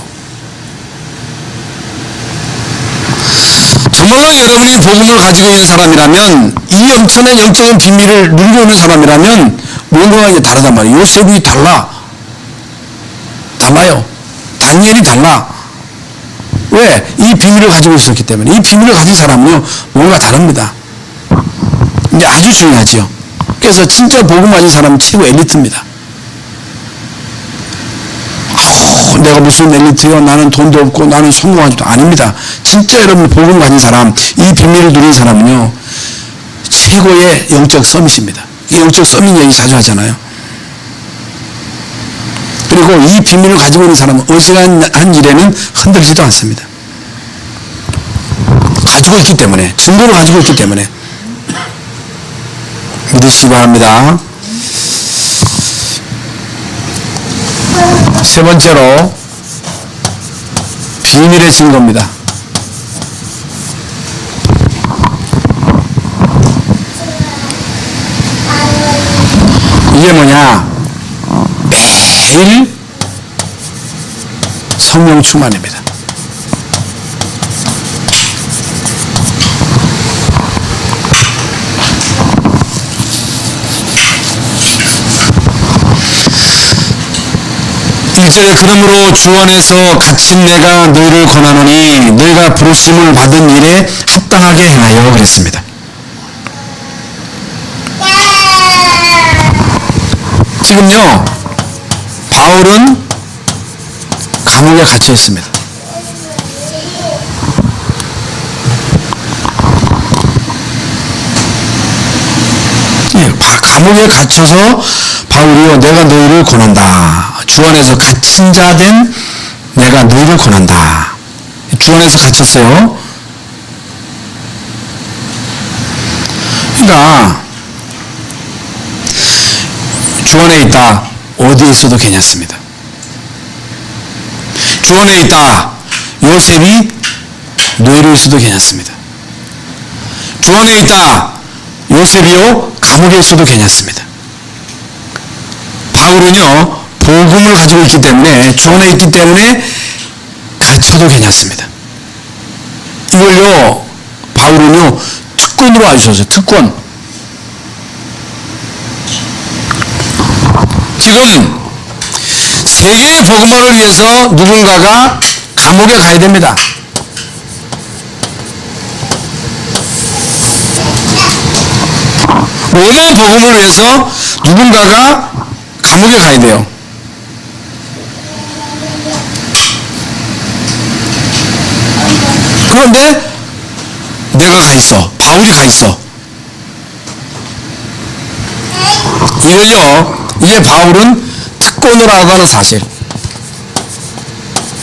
정말로 여러분이 복음을 가지고 있는 사람이라면 이 엄청난 영적인 비밀을 누리고 있는 사람이라면 뭔가가 이제 다르단 말이에요. 요셉이 달라요. 다니엘이 달라. 왜? 이 비밀을 가지고 있었기 때문에. 이 비밀을 가진 사람은요 뭔가 다릅니다. 이제 아주 중요하죠. 그래서 진짜 복음 가진 사람은 최고 엘리트입니다. 내가 무슨 엘리트요? 나는 돈도 없고 나는 성공하지도 아닙니다. 진짜 여러분 복음 가진 사람, 이 비밀을 누린 사람은요 최고의 영적 서밋입니다. 이 영적 서밋 얘기 자주 하잖아요. 그리고 이 비밀을 가지고 있는 사람은 어지간한 일에는 흔들리지도 않습니다. 가지고 있기 때문에, 증거를 가지고 있기 때문에 믿으시기 바랍니다. 세 번째로 비밀의 증거입니다. 이게 뭐냐? 매일 성령 충만입니다. 일절에 그러므로 주 안에서 갇힌 내가 너희를 권하노니 너희가 부르심을 받은 일에 합당하게 행하여 그랬습니다. 지금요 바울은 감옥에 갇혀 있습니다. 감옥에 갇혀서 바울이요 내가 너희를 권한다. 주 안에서 갇힌 자 된 내가 너희를 권한다. 주 안에서 갇혔어요. 그러니까 주 안에 있다. 어디에 있어도 괜찮습니다. 주 안에 있다. 요셉이 노예로 있어도 괜찮습니다. 주 안에 있다. 요셉이요 감옥에 있어도 괜찮습니다. 바울은요 복음을 가지고 있기 때문에 주 안에 있기 때문에 갇혀도 괜찮습니다. 이걸요 바울은요 특권으로 알려줬어요. 특권. 지금 세계의 복음화를 위해서 누군가가 감옥에 가야 됩니다. 원의 복음을 위해서 누군가가 감옥에 가야 돼요. 그런데 내가 가 있어. 바울이 가 있어. 이걸요 이제 바울은 특권으로 알고 하는 사실.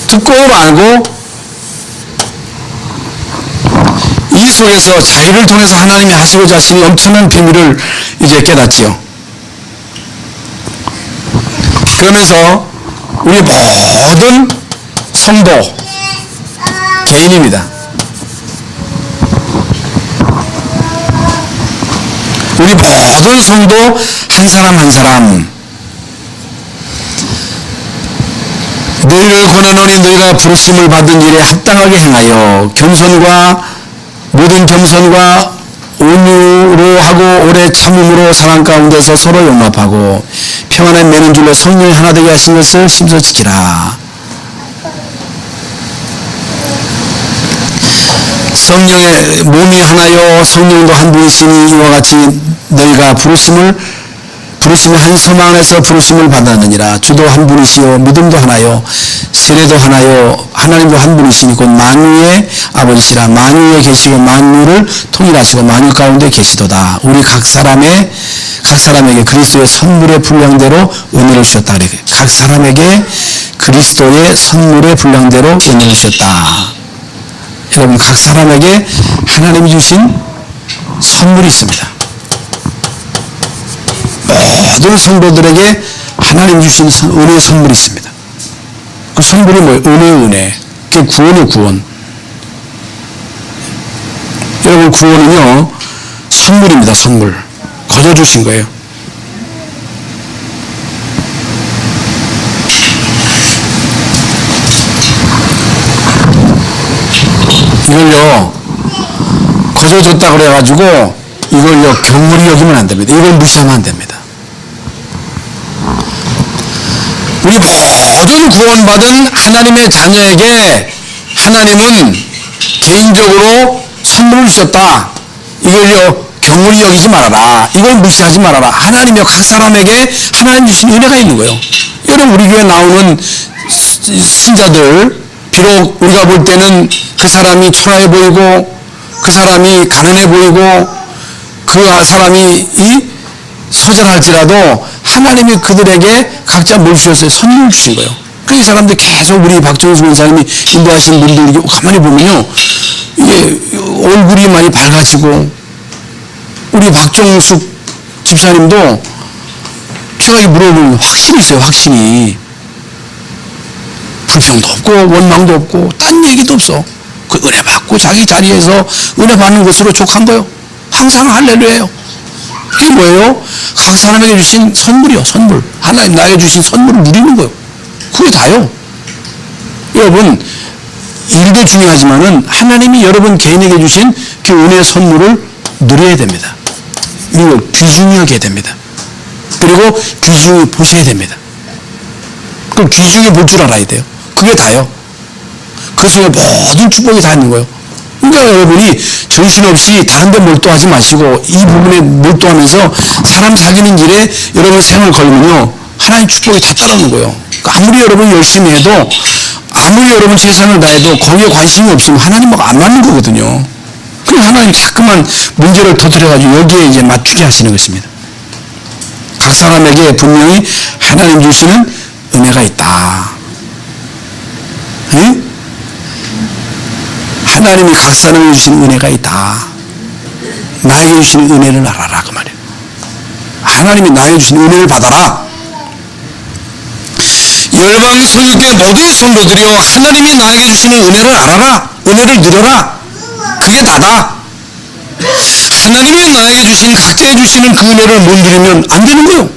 특권으로 알고 이 속에서 자기를 통해서 하나님이 하시고자 하시는 엄청난 비밀을 이제 깨닫지요. 그러면서 우리 모든 성도 개인입니다. 우리 모든 성도 한 사람 한 사람 너희를 권하노니 너희가 부르심을 받은 일에 합당하게 행하여 모든 겸손과 온유로 하고 오래 참음으로 사랑 가운데서 서로 용납하고 평안에 매는 줄로 성령이 하나 되게 하신 것을 심서 지키라. 성령의 몸이 하나요 성령도 한 분이시니 이와 같이 너희가 부르심을 부르심의 한 소망 안에서 부르심을 받았느니라. 주도 한 분이시요 믿음도 하나요 세례도 하나요 하나님도 한 분이시니 곧 만유의 아버지시라. 만유에 계시고 만유를 통일하시고 만유 가운데 계시도다. 우리 각 사람에게 그리스도의 선물의 분량대로 은혜를 주셨다. 그래. 각 사람에게 그리스도의 선물의 분량대로 은혜를 주셨다. 여러분, 각 사람에게 하나님이 주신 선물이 있습니다. 모든 성도들에게 하나님 주신 은혜의 선물이 있습니다. 그 선물이 뭐예요? 은혜. 그게 구원이에요, 구원. 여러분, 구원은요, 선물입니다, 선물. 거저 주신 거예요. 이걸요, 거저 줬다 그래가지고, 이걸요, 경물이 여기면 안 됩니다. 이걸 무시하면 안 됩니다. 우리 모든 구원받은 하나님의 자녀에게 하나님은 개인적으로 선물을 주셨다. 이걸요, 경물이 여기지 말아라. 이걸 무시하지 말아라. 하나님이요, 각 사람에게 하나님 주신 은혜가 있는 거예요. 여러분, 우리 교회 나오는 신자들, 비록 우리가 볼 때는 그 사람이 초라해 보이고, 그 사람이 가난해 보이고, 그 사람이 소절할지라도 하나님이 그들에게 각자 뭘 주셨어요? 선물 주신 거예요. 그 이 사람들 계속 우리 박정수 원사님이 인도하신 분들 가만히 보면요, 이게 얼굴이 많이 밝아지고, 우리 박정숙 집사님도 제가 물어보면 확신이 있어요. 확신이. 불평도 없고 원망도 없고 딴 얘기도 없어. 그 은혜 받고 자기 자리에서 은혜 받는 것으로 족한 거예요. 항상 할렐루야예요. 그게 뭐예요? 각 사람에게 주신 선물이요, 선물. 하나님 나에게 주신 선물을 누리는 거예요. 그게 다요. 여러분, 일도 중요하지만은 하나님이 여러분 개인에게 주신 그 은혜의 선물을 누려야 됩니다. 그리고 귀중히 여겨야 됩니다. 그리고 귀중히 보셔야 됩니다. 그 귀중히 볼 줄 알아야 돼요. 그게 다요. 그 속에 모든 축복이 다 있는 거예요. 그러니까 여러분이 정신없이 다른 데 몰두하지 마시고 이 부분에 몰두하면서 사람 사귀는 길에 여러분 생을 걸면요, 하나님 축복이 다 따라오는 거예요. 그러니까 아무리 여러분 열심히 해도, 아무리 여러분 최선을 다해도 거기에 관심이 없으면 하나님하고 안 맞는 거거든요. 그럼 하나님 자꾸만 문제를 터뜨려가지고 여기에 이제 맞추게 하시는 것입니다. 각 사람에게 분명히 하나님 주시는 은혜가 있다. 응? 하나님이 각 사람에게 주시는 은혜가 있다. 나에게 주시는 은혜를 알아라, 그 말이에요. 하나님이 나에게 주시는 은혜를 받아라. 열방의 손익대 모든 성도들이여, 하나님이 나에게 주시는 은혜를 알아라. 은혜를 누려라. 그게 다다. 하나님이 나에게 주신, 각자에 주시는 그 은혜를 못 누리면 안 되는 거예요.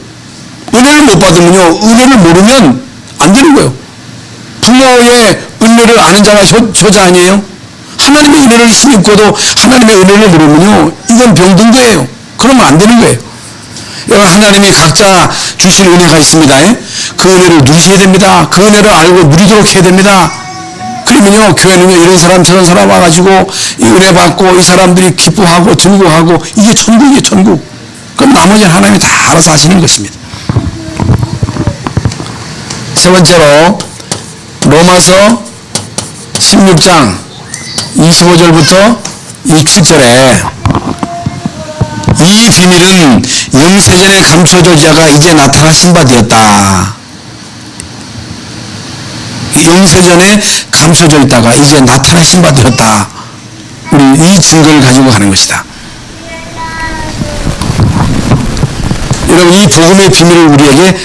은혜를 못 받으면요, 은혜를 모르면 안 되는 거예요. 부모의 은혜를 아는 자가 효자 아니에요? 하나님의 은혜를 힘입고도 하나님의 은혜를 모르면요, 이건 병든 거예요. 그러면 안 되는 거예요. 여러분, 하나님이 각자 주신 은혜가 있습니다. 그 은혜를 누리셔야 됩니다. 그 은혜를 알고 누리도록 해야 됩니다. 그러면요, 교회는요, 이런 사람 저런 사람 와가지고 이 은혜 받고 이 사람들이 기뻐하고 즐거워하고, 이게 천국이에요, 천국. 그럼 나머지는 하나님이 다 알아서 하시는 것입니다. 세 번째로 로마서 16장 25절부터 27절에 이 비밀은 영세전에 감춰져 있다가 이제 나타나신 바 되었다. 영세전에 감춰져 있다가 이제 나타나신 바 되었다. 우리 이 증거를 가지고 가는 것이다. 여러분, 이 복음의 비밀을 우리에게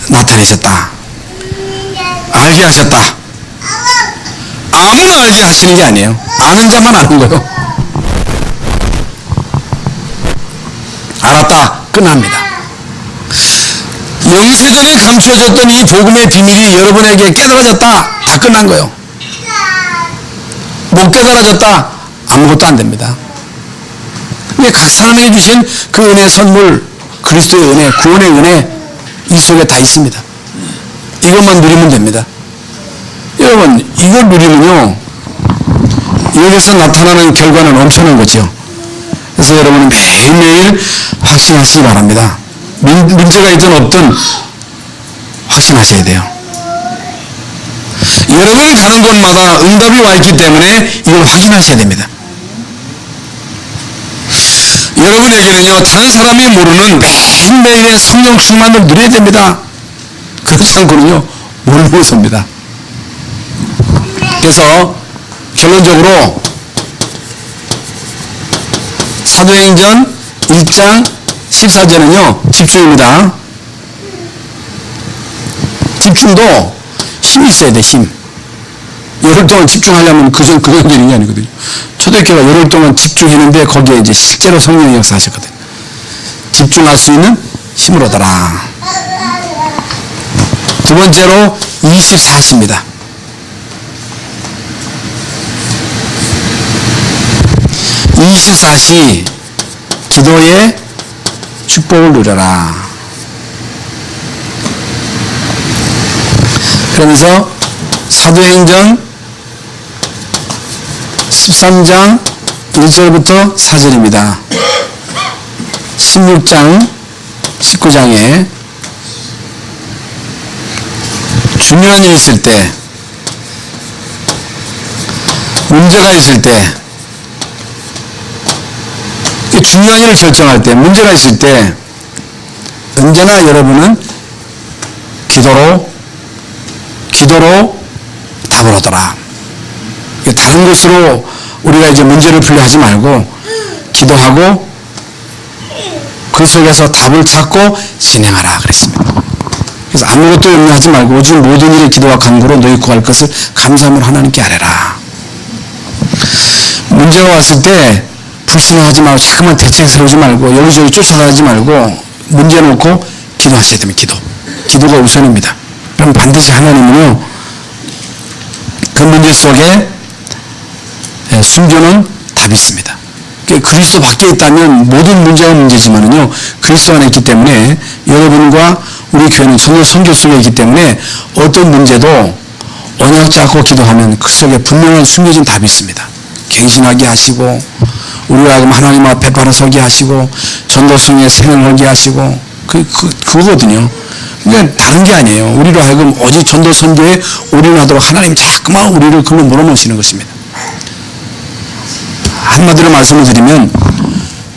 나타내셨다. 알게 하셨다. 아무나 알게 하시는 게 아니에요. 아는 자만 아는 거예요. 알았다. 끝납니다. 영세전에 감춰졌던 이 복음의 비밀이 여러분에게 깨달아졌다. 다 끝난 거예요. 못 깨달아졌다. 아무것도 안 됩니다. 근데 각 사람에게 주신 그 은혜의 선물, 그리스도의 은혜, 구원의 은혜, 이 속에 다 있습니다. 이것만 누리면 됩니다. 여러분, 이걸 누리면요, 여기서 나타나는 결과는 엄청난 거죠. 그래서 여러분은 매일매일 확신하시기 바랍니다. 문제가 있든 없든 확신하셔야 돼요. 여러분이 가는 곳마다 응답이 와 있기 때문에 이걸 확인하셔야 됩니다. 여러분에게는요, 다른 사람이 모르는 매일매일의 성령 충만을 누려야 됩니다. 그렇지 않고는요, 모르고 섭니다. 그래서 결론적으로 사도행전 1장 14절은요, 집중입니다. 집중도 힘이 있어야 돼, 힘. 열흘 동안 집중하려면 그건 되는 게 아니거든요. 초대교회가 열흘 동안 집중했는데 거기에 이제 실제로 성령이 역사하셨거든요. 집중할 수 있는 힘을 얻어라. 두 번째로 24시입니다. 24시 기도의 축복을 누려라. 그러면서 사도행전 13장 1절부터 4절입니다. 16장 19장에 중요한 일이 있을 때, 문제가 있을 때, 중요한 일을 결정할 때, 문제가 있을 때 언제나 여러분은 기도로 답을 얻어라. 다른 것으로 우리가 이제 문제를 풀려 하지 말고 기도하고 그 속에서 답을 찾고 진행하라 그랬습니다. 그래서 아무것도 염려하지 말고 오직 모든 일에 기도와 간구로 너희 구할 것을 감사함으로 하나님께 아뢰라. 문제가 왔을 때 불신하지 말고 자꾸만 대책 세우지 말고 여기저기 쫓아다니지 말고 문제 놓고 기도하셔야 됩니다. 기도가 우선입니다. 그럼 반드시 하나님은요, 그 문제 속에 숨겨놓은 답이 있습니다. 그리스도 밖에 있다면 모든 문제가 문제지만은요, 그리스도 안에 있기 때문에 여러분과 우리 교회는 전혀 선교 속에 있기 때문에 어떤 문제도 언약 잡고 기도하면 그 속에 분명한 숨겨진 답이 있습니다. 갱신하게 하시고 우리가 하나님 앞에 바로 서게 하시고 전도성에 생을 걸게 하시고 그거거든요. 그러니까 다른 게 아니에요. 우리로 하여금 오직 전도 선교에 올인하도록 하나님이 자꾸만 우리를 글로 몰아넣으시는 것입니다. 한마디로 말씀을 드리면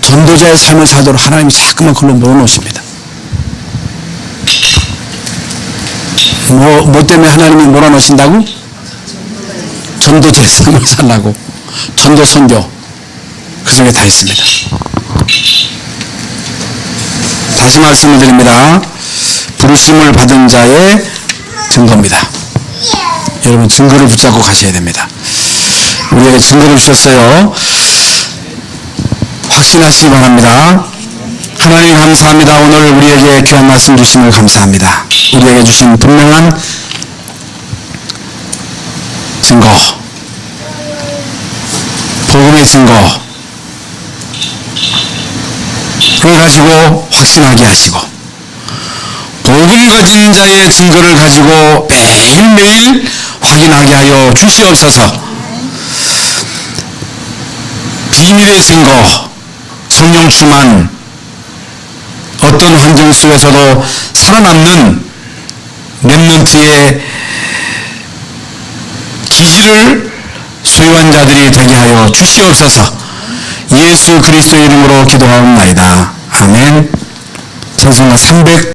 전도자의 삶을 살도록 하나님이 자꾸만 글로 몰아넣으십니다. 뭐 때문에 하나님이 몰아넣으신다고? 전도자의 삶을 살라고. 전도 선교 그 속에 다 있습니다. 다시 말씀을 드립니다. 부르심을 받은 자의 증거입니다. 여러분 증거를 붙잡고 가셔야 됩니다. 우리에게 증거를 주셨어요. 확신하시기 바랍니다. 하나님 감사합니다. 오늘 우리에게 귀한 말씀 주심을 감사합니다. 우리에게 주신 분명한 증거, 복음의 증거를 가지고 확신하게 하시고 복음을 가진 자의 증거를 가지고 매일매일 확인하게 하여 주시옵소서. 비밀의 증거, 성령 충만, 어떤 환경 속에서도 살아남는 렘넌트의 기질을 소유한 자들이 되게 하여 주시옵소서. 예수 그리스도 이름으로 기도하옵나이다. 아멘. 찬송가 300